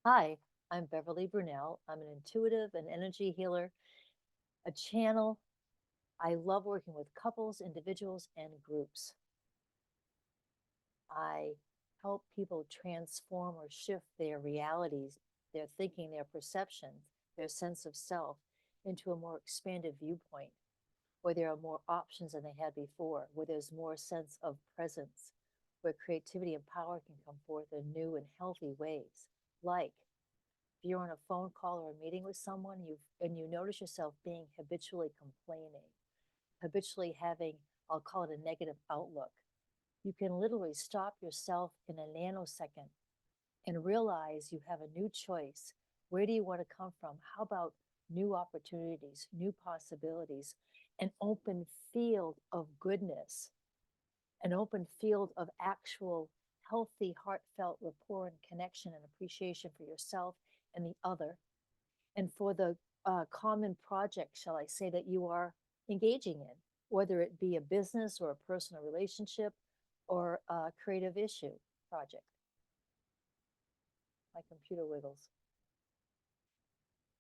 Hi, I'm Beverly Brunelle. I'm an intuitive and energy healer, a channel. I love working with couples, individuals, and groups. I help people transform or shift their realities, their thinking, their perceptions, their sense of self into a more expanded viewpoint where there are more options than they had before, where there's more sense of presence, where creativity and power can come forth in new and healthy ways. Like if you're on a phone call or a meeting with someone and you notice yourself being habitually complaining, habitually having, I'll call it a negative outlook, you can literally stop yourself in a nanosecond and realize you have a new choice. Where do you want to come from? How about new opportunities, new possibilities, an open field of goodness, an open field of actual healthy, heartfelt rapport and connection and appreciation for yourself and the other, and for the common project, shall I say, that you are engaging in, whether it be a business or a personal relationship or a creative issue project. My computer wiggles.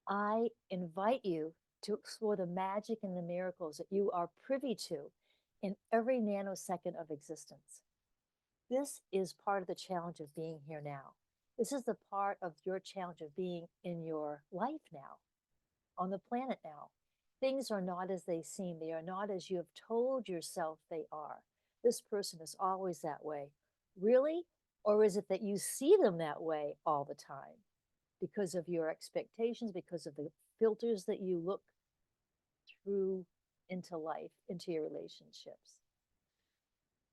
I invite you to explore the magic and the miracles that you are privy to in every nanosecond of existence. This is part of the challenge of being here now. This is the part of your challenge of being in your life now, on the planet now. Things are not as they seem. They are not as you have told yourself they are. This person is always that way. Really? Or is it that you see them that way all the time because of your expectations, because of the filters that you look through into life, into your relationships?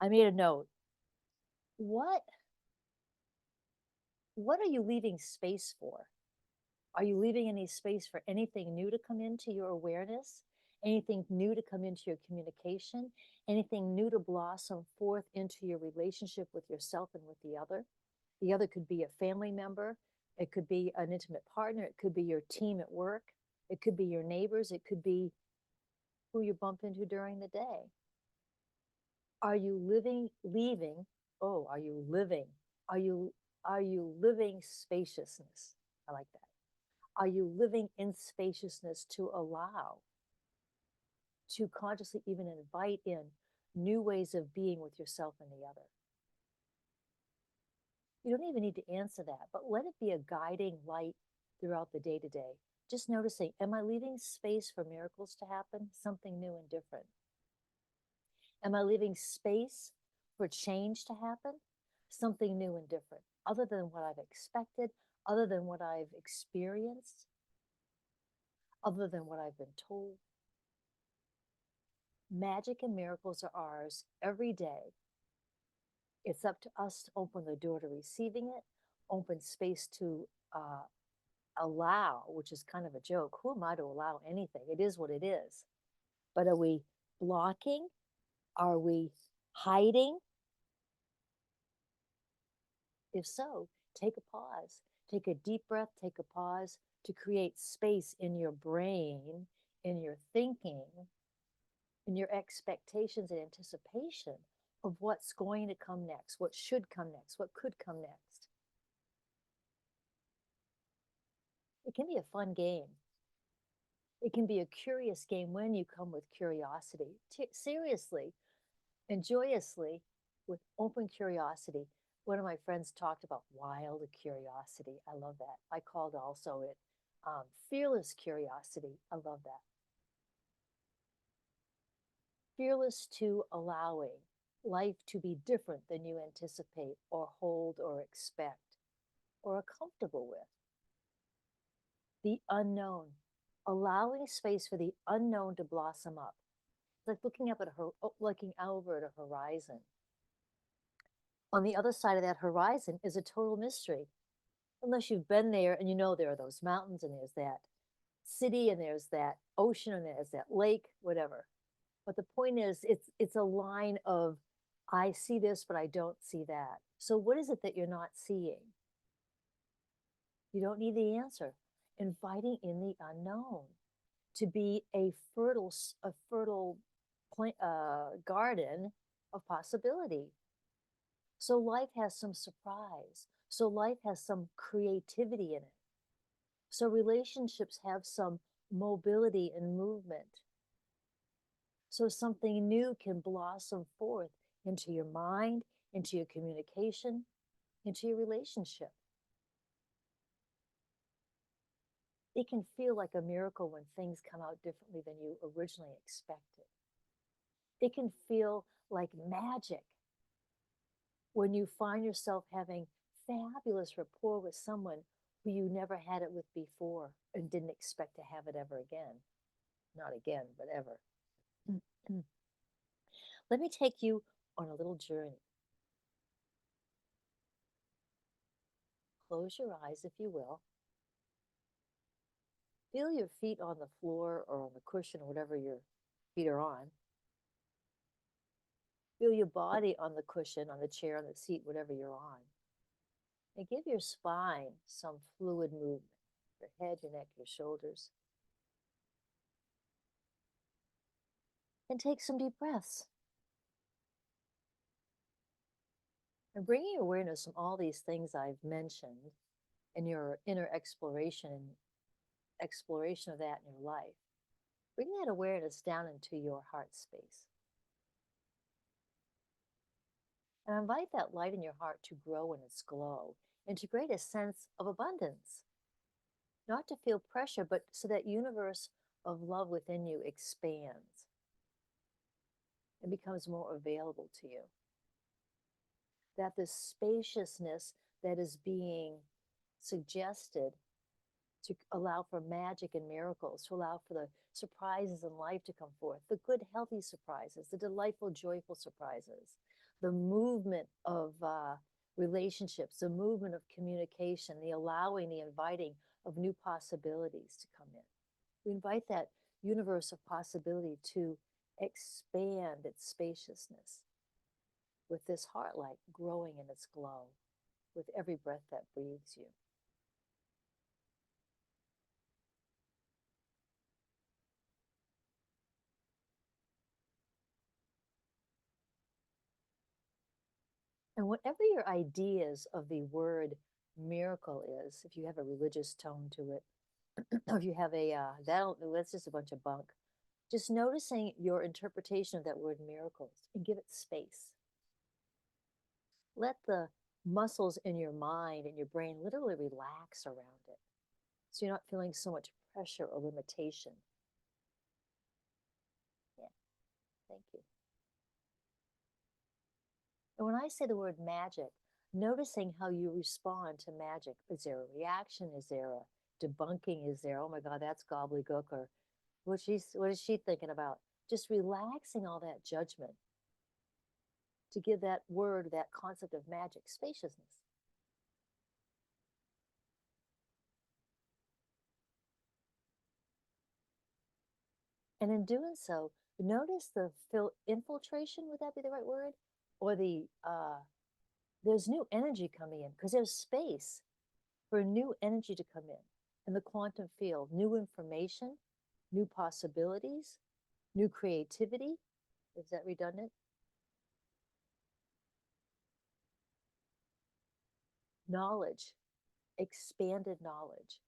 I made a note. What what are you leaving space for? Are you leaving any space for anything new to come into your awareness? Anything new to come into your communication? Anything new to blossom forth into your relationship with yourself and with the other? The other could be a family member, it could be an intimate partner, it could be your team at work, it could be your neighbors, it could be who you bump into during the day. Are you leaving? Oh, are you living? Are you are you living spaciousness? I like that. Are you living in spaciousness to allow, to consciously even invite in new ways of being with yourself and the other? You don't even need to answer that, but let it be a guiding light throughout the day to day. Just noticing, am I leaving space for miracles to happen? Something new and different. Am I leaving space for change to happen? Something new and different, other than what I've expected, other than what I've experienced, other than what I've been told. Magic and miracles are ours every day. It's up to us to open the door to receiving it, open space to allow, which is kind of a joke. Who am I to allow anything? It is what it is. But are we blocking? Are we hiding? If so, take a pause. Take a deep breath, take a pause to create space in your brain, in your thinking, in your expectations and anticipation of what's going to come next, what should come next, what could come next. It can be a fun game. It can be a curious game when you come with curiosity, seriously and joyously, with open curiosity. One of my friends talked about wild curiosity. I love that. I called also it fearless curiosity. I love that. Fearless to allowing life to be different than you anticipate or hold or expect or are comfortable with. The unknown, allowing space for the unknown to blossom up. It's like looking over at a horizon. On the other side of that horizon is a total mystery. Unless you've been there and you know there are those mountains and there's that city and there's that ocean and there's that lake, whatever. But the point is, it's a line of I see this, but I don't see that. So what is it that you're not seeing? You don't need the answer. Inviting in the unknown to be a fertile garden of possibility. So life has some surprise. So life has some creativity in it. So relationships have some mobility and movement. So something new can blossom forth into your mind, into your communication, into your relationship. It can feel like a miracle when things come out differently than you originally expected. It can feel like magic when you find yourself having fabulous rapport with someone who you never had it with before and didn't expect to have it ever again. Not again, but ever. Let me take you on a little journey. Close your eyes, if you will. Feel your feet on the floor or on the cushion or whatever your feet are on. Feel your body on the cushion, on the chair, on the seat, whatever you're on. And give your spine some fluid movement. Your head, your neck, your shoulders. And take some deep breaths. And bringing awareness from all these things I've mentioned and your inner exploration of that in your life, bring that awareness down into your heart space. And invite that light in your heart to grow in its glow and to create a sense of abundance. Not to feel pressure, but so that universe of love within you expands and becomes more available to you. That the spaciousness that is being suggested to allow for magic and miracles, to allow for the surprises in life to come forth, the good, healthy surprises, the delightful, joyful surprises, the movement of relationships, the movement of communication, the allowing, the inviting of new possibilities to come in. We invite that universe of possibility to expand its spaciousness with this heart light growing in its glow with every breath that breathes you. And whatever your ideas of the word miracle is, if you have a religious tone to it, or if you have that's just a bunch of bunk. Just noticing your interpretation of that word miracles and give it space. Let the muscles in your mind and your brain literally relax around it. So you're not feeling so much pressure or limitation. Yeah, thank you. And when I say the word magic, noticing how you respond to magic. Is there a reaction? Is there a debunking? Is there, oh my God, that's gobbledygook, or what is she thinking about? Just relaxing all that judgment to give that word, that concept of magic, spaciousness. And in doing so, notice the infiltration, would that be the right word? Or there's new energy coming in because there's space for new energy to come in the quantum field, new information, new possibilities, new creativity. Is that redundant? Knowledge, expanded knowledge,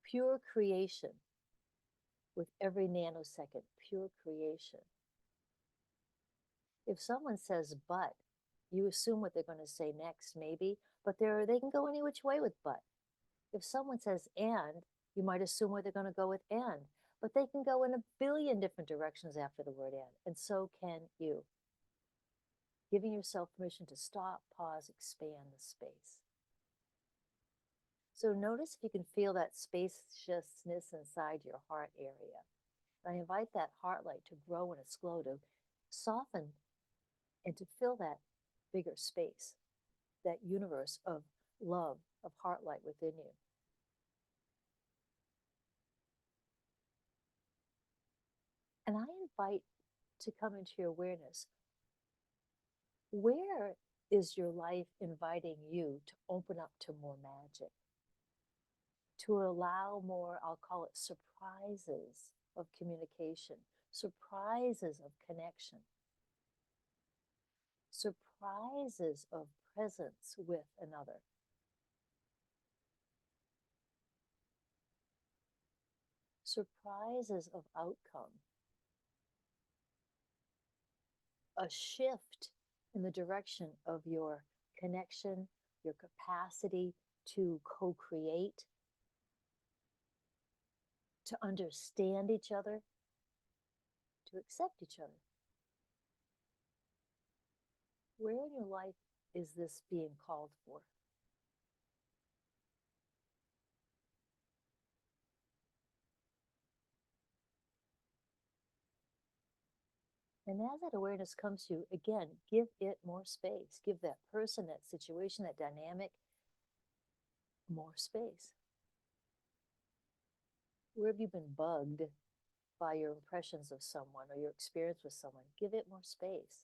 pure creation with every nanosecond, pure creation. If someone says but, you assume what they're going to say next, maybe, but they can go any which way with but. If someone says and, you might assume where they're going to go with and, but they can go in a billion different directions after the word and so can you. Giving yourself permission to stop, pause, expand the space. So notice if you can feel that spaciousness inside your heart area. And I invite that heart light to grow in its glow, to soften and to fill that bigger space, that universe of love, of heart light within you. And I invite to come into your awareness. Where is your life inviting you to open up to more magic? To allow more, I'll call it surprises of communication, surprises of connection. surprises of presence with another. Surprises of outcome. A shift in the direction of your connection, your capacity to co-create, to understand each other, to accept each other. Where in your life is this being called for? And as that awareness comes to you, again, give it more space. Give that person, that situation, that dynamic more space. Where have you been bugged by your impressions of someone or your experience with someone? Give it more space.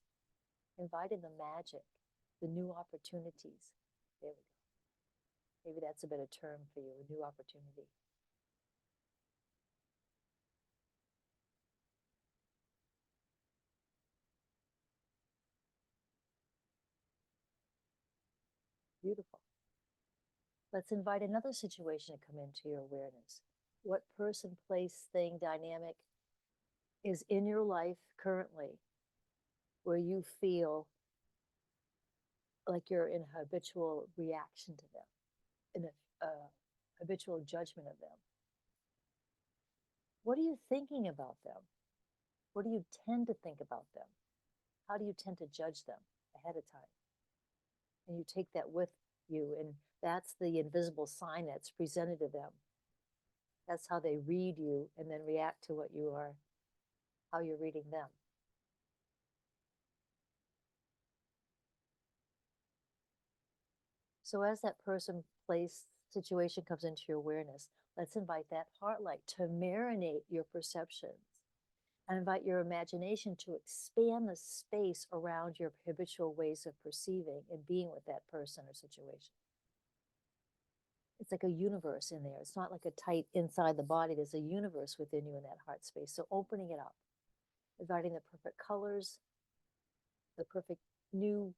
Invite in the magic, the new opportunities. There we go. Maybe that's a better term for you, a new opportunity. Beautiful. Let's invite another situation to come into your awareness. What person, place, thing, dynamic is in your life currently where you feel like you're in a habitual reaction to them, in a habitual judgment of them? What are you thinking about them? What do you tend to think about them? How do you tend to judge them ahead of time? And you take that with you, and that's the invisible sign that's presented to them. That's how they read you and then react to what you are, how you're reading them. So as that person, place, situation comes into your awareness, let's invite that heart light to marinate your perceptions and invite your imagination to expand the space around your habitual ways of perceiving and being with that person or situation. It's like a universe in there. It's not like a tight inside the body. There's a universe within you in that heart space. So opening it up, inviting the perfect colors, the perfect new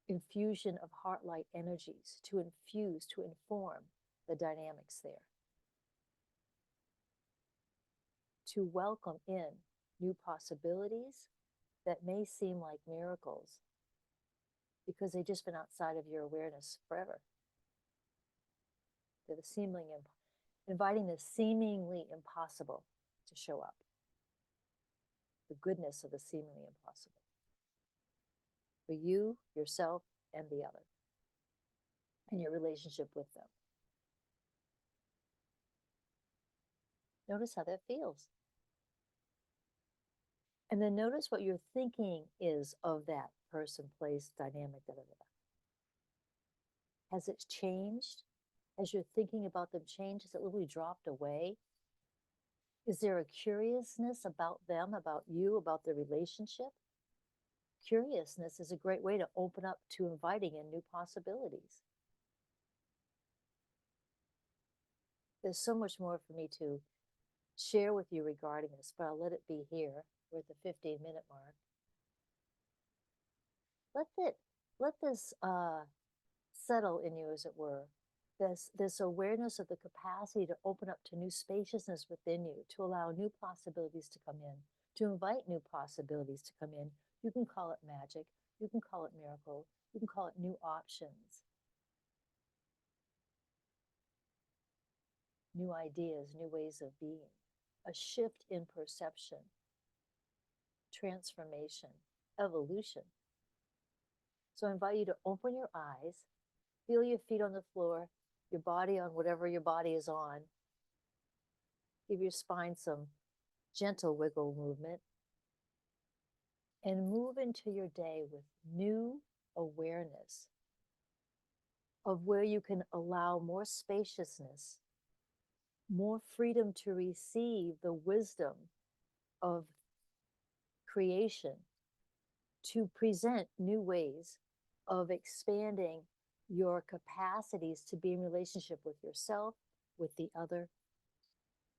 infusion of heart light energies to infuse, to inform the dynamics there. To welcome in new possibilities that may seem like miracles because they've just been outside of your awareness forever. They're the seemingly inviting the seemingly impossible to show up. The goodness of the seemingly impossible. For you, yourself, and the other. And your relationship with them. Notice how that feels. And then notice what your thinking is of that person, place, dynamic, da, da, da. Has it changed? Has your thinking about them changed? Has it literally dropped away? Is there a curiousness about them, about you, about the relationship? Curiousness is a great way to open up to inviting in new possibilities. There's so much more for me to share with you regarding this, but I'll let it be here. We're at the 15-minute mark. Let this settle in you, as it were. This awareness of the capacity to open up to new spaciousness within you, to allow new possibilities to come in, to invite new possibilities to come in. You can call it magic, you can call it miracle, you can call it new options, new ideas, new ways of being, a shift in perception, transformation, evolution. So I invite you to open your eyes, feel your feet on the floor, your body on whatever your body is on. Give your spine some gentle wiggle movement. And move into your day with new awareness of where you can allow more spaciousness, more freedom to receive the wisdom of creation, to present new ways of expanding your capacities to be in relationship with yourself, with the other,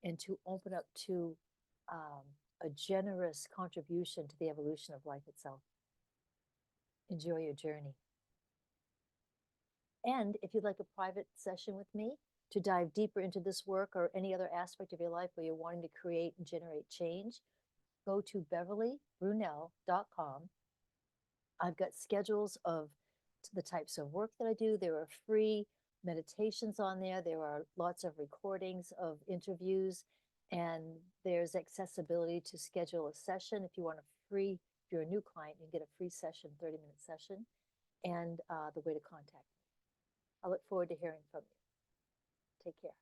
and to open up to a generous contribution to the evolution of life itself. Enjoy your journey. And if you'd like a private session with me to dive deeper into this work or any other aspect of your life where you're wanting to create and generate change, go to beverlybrunelle.com. I've got schedules of the types of work that I do. There are free meditations on there. There are lots of recordings of interviews, and there's accessibility to schedule a session. If you want a free, if you're a new client, you get a free session, 30-minute session, and the way to contact me. I look forward to hearing from you. Take care.